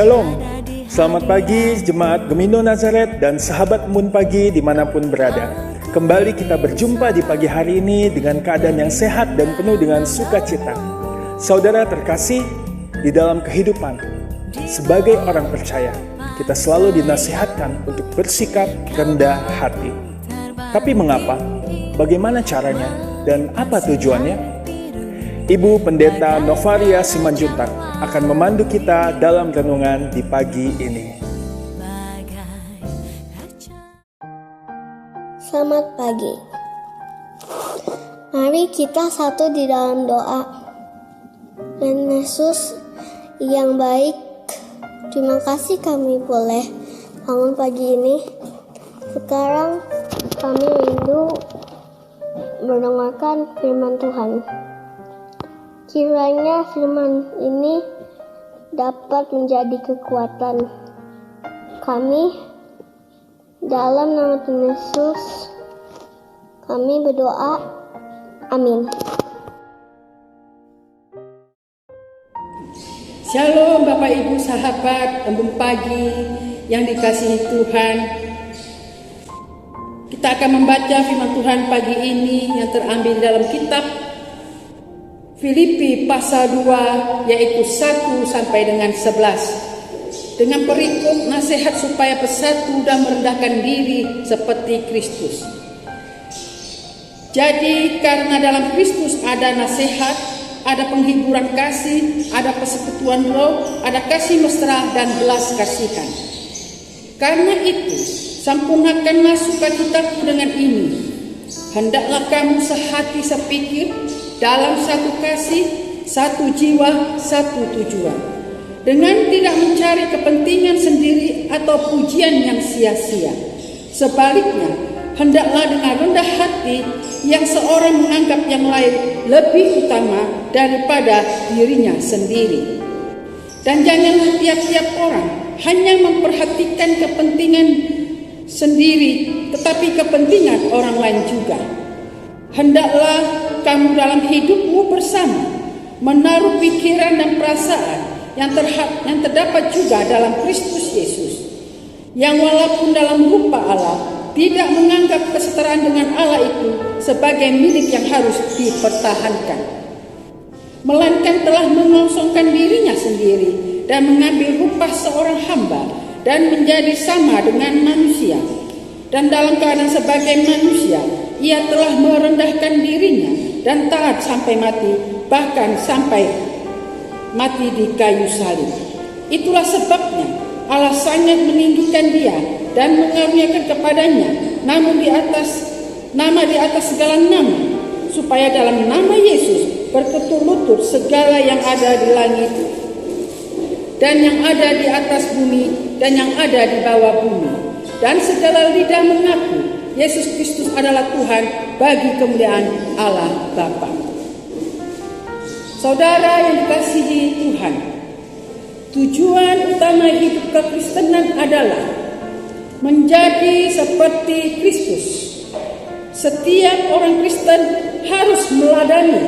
Shalom, selamat pagi Jemaat Gemindo Nazaret dan sahabat Embun Pagi dimanapun berada. Kembali kita berjumpa di pagi hari ini dengan keadaan yang sehat dan penuh dengan sukacita. Saudara terkasih, di dalam kehidupan, sebagai orang percaya, kita selalu dinasihatkan untuk bersikap rendah hati. Tapi mengapa? Bagaimana caranya? Dan apa tujuannya? Ibu Pendeta Novaria Simanjuntak akan memandu kita dalam renungan di pagi ini. Selamat pagi. Mari kita satu di dalam doa. Dan Yesus yang baik, terima kasih kami boleh bangun pagi ini. Sekarang kami rindu mendengarkan firman Tuhan. Kiranya firman ini dapat menjadi kekuatan kami. Dalam nama Tuhan Yesus kami berdoa. Amin. Shalom Bapak Ibu sahabat Embun Pagi yang dikasihi Tuhan. Kita akan membaca firman Tuhan pagi ini yang terambil dalam kitab Filipi pasal 2 yaitu 1 sampai dengan 11. Dengan perikop nasihat supaya bersatu dan merendahkan diri seperti Kristus. Jadi karena dalam Kristus ada nasihat, ada penghiburan kasih, ada persekutuan roh, ada kasih mesra dan belas kasihan. Karena itu, sempurnakanlah sukacitaku dengan ini. Hendaklah kamu sehati sepikir, dalam satu kasih, satu jiwa, satu tujuan. Dengan tidak mencari kepentingan sendiri atau pujian yang sia-sia. Sebaliknya, hendaklah dengan rendah hati yang seorang menganggap yang lain lebih utama daripada dirinya sendiri. Dan janganlah tiap-tiap orang hanya memperhatikan kepentingan sendiri, tetapi kepentingan orang lain juga. Hendaklah kamu dalam hidupmu bersama menaruh pikiran dan perasaan yang terdapat juga dalam Kristus Yesus, yang walaupun dalam rupa Allah tidak menganggap kesetaraan dengan Allah itu sebagai milik yang harus dipertahankan, melainkan telah mengosongkan dirinya sendiri dan mengambil rupa seorang hamba dan menjadi sama dengan manusia. Dan dalam keadaan sebagai manusia, ia telah merendahkan dirinya dan taat sampai mati, bahkan sampai mati di kayu salib. Itulah sebabnya Allah sangat meninggikan dia dan mengaruniakan kepadanya nama di atas segala nama, supaya dalam nama Yesus berketur lutut segala yang ada di langit dan yang ada di atas bumi dan yang ada di bawah bumi, dan segala lidah mengaku Yesus Kristus adalah Tuhan bagi kemuliaan Allah Bapa. Saudara yang dikasihi Tuhan, tujuan utama hidup kekristenan adalah menjadi seperti Kristus. Setiap orang Kristen harus meladani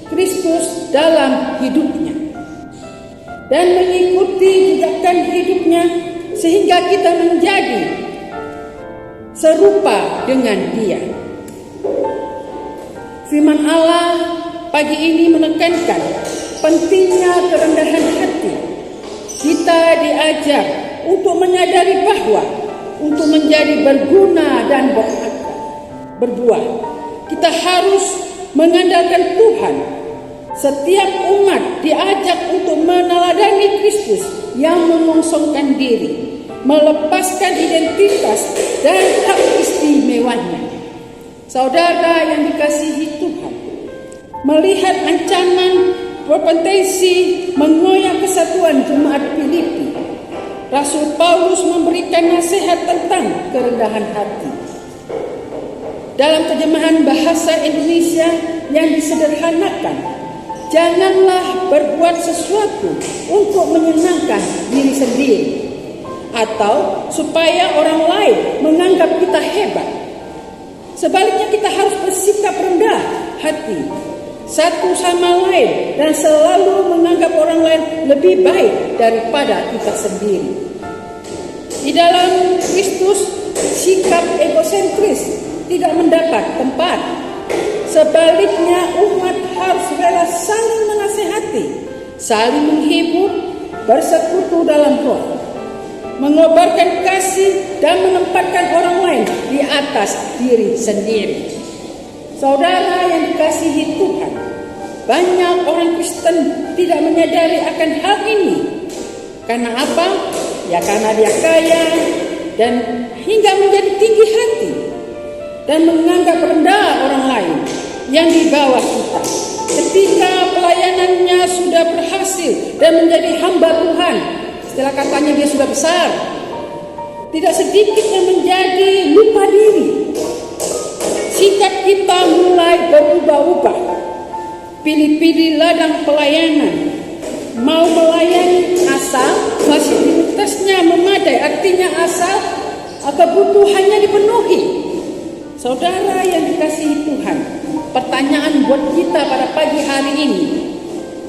Kristus dalam hidupnya dan mengikuti jejakan hidupnya sehingga kita menjadi serupa dengan dia. Firman Allah pagi ini menekankan pentingnya kerendahan hati. Kita diajar untuk menyadari bahwa untuk menjadi berguna dan berbuah, kita harus mengandalkan Tuhan. Setiap umat diajak untuk meneladani Kristus yang mengosongkan diri, melepaskan identitas dan hak istimewanya. Saudara yang dikasihi Tuhan, melihat ancaman berpotensi mengoyak kesatuan jemaat Filipi, Rasul Paulus memberikan nasihat tentang kerendahan hati. Dalam terjemahan bahasa Indonesia yang disederhanakan, janganlah berbuat sesuatu untuk menyenangkan diri sendiri atau supaya orang lain menganggap kita hebat. Sebaliknya kita harus bersikap rendah hati satu sama lain dan selalu menganggap orang lain lebih baik daripada kita sendiri. Di dalam Kristus, sikap egosentris tidak mendapat tempat. Sebaliknya, umat harus rela saling menasehati, saling menghibur, bersekutu dalam roh, mengobarkan kasih dan menempatkan orang lain di atas diri sendiri. Saudara yang dikasihi Tuhan, banyak orang Kristen tidak menyadari akan hal ini. Karena apa? Ya karena dia kaya dan hingga menjadi tinggi hati dan menganggap rendah orang lain yang di bawah kita. Ketika pelayanannya sudah berhasil dan menjadi hamba Tuhan, istilah katanya dia sudah besar, tidak sedikit yang menjadi lupa diri. Sikap kita mulai berubah-ubah. Pilih-pilih ladang pelayanan, mau melayani asal fasilitasnya memadai, artinya asal kebutuhannya dipenuhi. Saudara yang dikasihi Tuhan, pertanyaan buat kita pada pagi hari ini,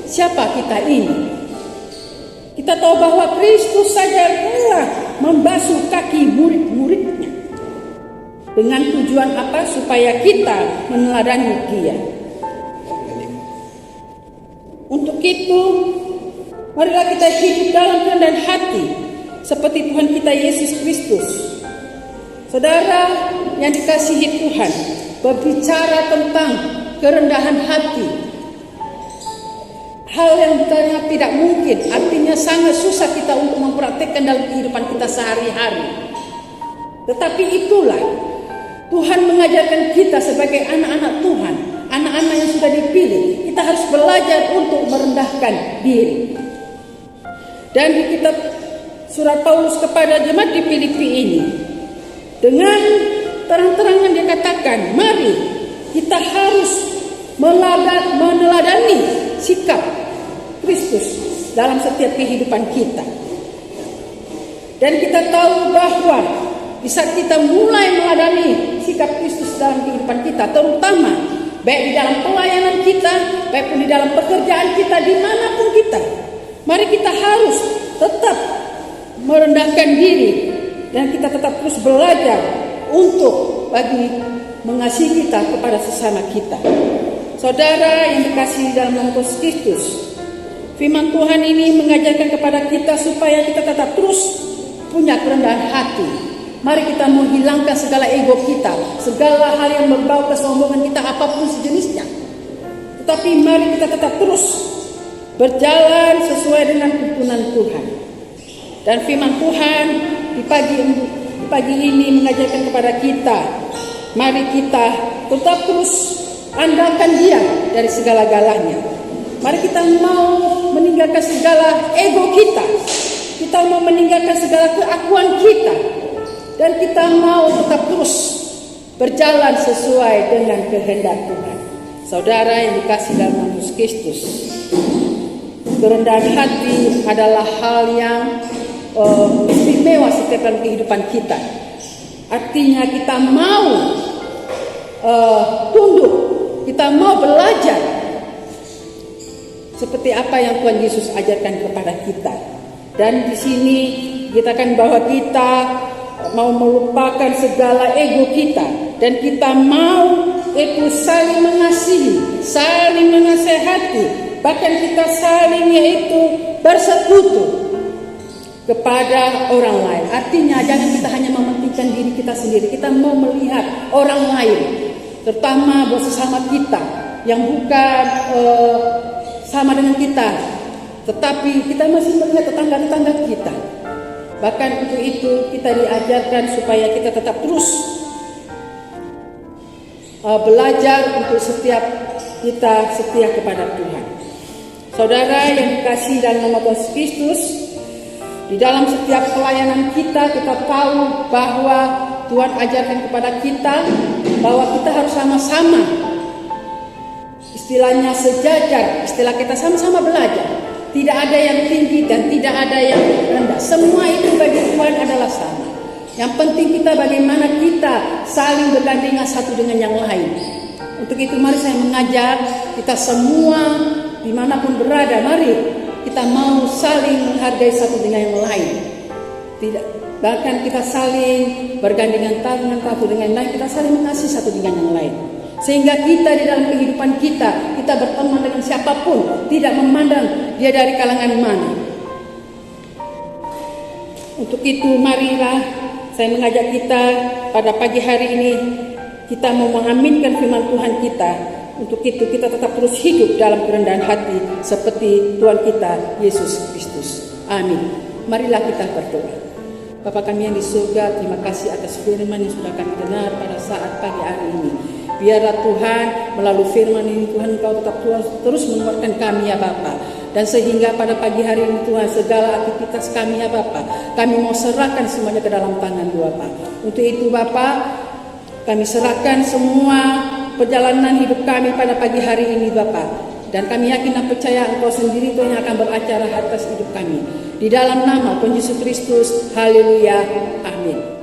siapa kita ini? Kita tahu bahwa Kristus saja rela membasuh kaki murid-muridnya. Dengan tujuan apa? Supaya kita meneladani Dia. Untuk itu, marilah kita hidup dalam kerendahan hati seperti Tuhan kita Yesus Kristus. Saudara yang dikasihi Tuhan, berbicara tentang kerendahan hati, hal yang ternyata tidak mungkin, artinya sangat susah kita untuk mempraktikkan dalam kehidupan kita sehari-hari. Tetapi itulah Tuhan mengajarkan kita sebagai anak-anak Tuhan, anak-anak yang sudah dipilih. Kita harus belajar untuk merendahkan diri. Dan di kitab surat Paulus kepada jemaat di Filipi ini, dengan terang-terangan dia katakan, mari kita harus meneladani sikap Kristus dalam setiap kehidupan kita. Dan kita tahu bahwa di saat kita mulai meladani sikap Kristus dalam kehidupan kita, terutama baik di dalam pelayanan kita, baik pun di dalam pekerjaan kita, dimanapun kita, mari kita harus tetap merendahkan diri dan kita tetap terus belajar untuk bagi mengasihi kita kepada sesama kita. Saudara yang dikasihi dalam nama Kristus, firman Tuhan ini mengajarkan kepada kita supaya kita tetap terus punya kerendahan hati. Mari kita menghilangkan segala ego kita, segala hal yang berbau kesombongan kita, apapun sejenisnya. Tetapi mari kita tetap terus berjalan sesuai dengan tuntunan Tuhan. Dan firman Tuhan di pagi ini mengajarkan kepada kita, mari kita tetap terus andalkan Dia dari segala-galanya. Mari kita mau meninggalkan segala ego kita, kita mau meninggalkan segala keakuan kita, dan kita mau tetap terus berjalan sesuai dengan kehendak Tuhan. Saudara yang dikasihi dalam nama Yesus Kristus, kerendahan hati adalah hal yang istimewa setiap dalam kehidupan kita. Artinya kita mau tunduk, kita mau belajar seperti apa yang Tuhan Yesus ajarkan kepada kita. Dan di sini kita akan bahwa kita mau melupakan segala ego kita dan kita mau itu saling mengasihi, saling menasehati, bahkan kita saling yaitu bersekutu kepada orang lain. Artinya jangan kita hanya mementingkan diri kita sendiri, kita mau melihat orang lain, terutama buat sesama kita yang bukan sama dengan kita, tetapi kita masih melihat tetangga-tetangga kita. Bahkan untuk itu kita diajarkan supaya kita tetap terus belajar untuk setiap kita setia kepada Tuhan. Saudara yang dikasihi dalam nama Tuhan Kristus, di dalam setiap pelayanan kita tahu bahwa Tuhan ajarkan kepada kita bahwa kita harus sama-sama, istilahnya sejajar, istilah kita sama-sama belajar. Tidak ada yang tinggi dan tidak ada yang rendah. Semua itu bagi Tuhan adalah sama. Yang penting kita bagaimana kita saling bergandengan satu dengan yang lain. Untuk itu mari saya mengajak kita semua dimanapun berada, mari kita mau saling menghargai satu dengan yang lain. Tidak, bahkan kita saling bergandengan tangan satu dengan yang lain, kita saling mengasihi satu dengan yang lain. Sehingga kita di dalam kehidupan kita berteman dengan siapapun, tidak memandang dia dari kalangan mana. Untuk itu marilah saya mengajak kita pada pagi hari ini, kita mau mengaminkan firman Tuhan kita. Untuk itu kita tetap terus hidup dalam kerendahan hati seperti Tuhan kita Yesus Kristus. Amin. Marilah kita berdoa. Bapa kami yang di surga, terima kasih atas firman yang sudah kami dengar pada saat pagi hari ini. Biarlah Tuhan melalui firman ini Tuhan Engkau tetap terus menguatkan kami ya Bapa. Dan sehingga pada pagi hari ini Tuhan segala aktivitas kami ya Bapa, kami mau serahkan semuanya ke dalam tangan Bapa. Untuk itu Bapa, kami serahkan semua perjalanan hidup kami pada pagi hari ini Bapa. Dan kami yakin dan percaya Engkau sendiri Tuhan yang akan beracara atas hidup kami. Di dalam nama Tuhan Yesus Kristus, haleluya, amin.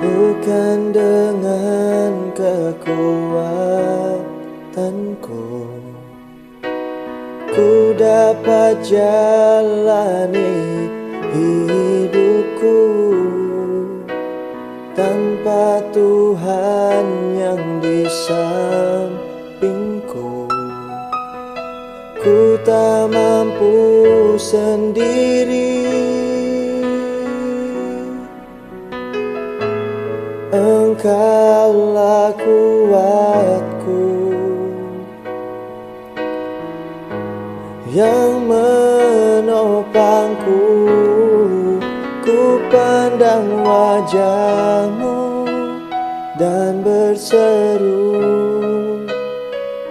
Bukan dengan kekuatanku ku dapat jalani hidupku tanpa Tuhan yang di sampingku. Ku tak mampu sendiri. Engkaulah kuatku yang menopangku. Ku pandang wajah-Mu dan berseru,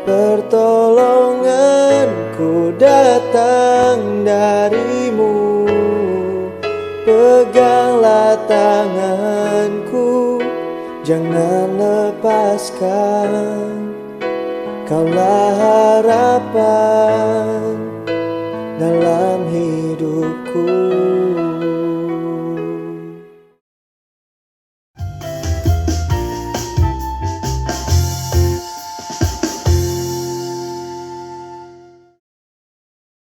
pertolonganku datang dari-Mu. Peganglah tanganku, jangan lepaskan, Kaulah harapan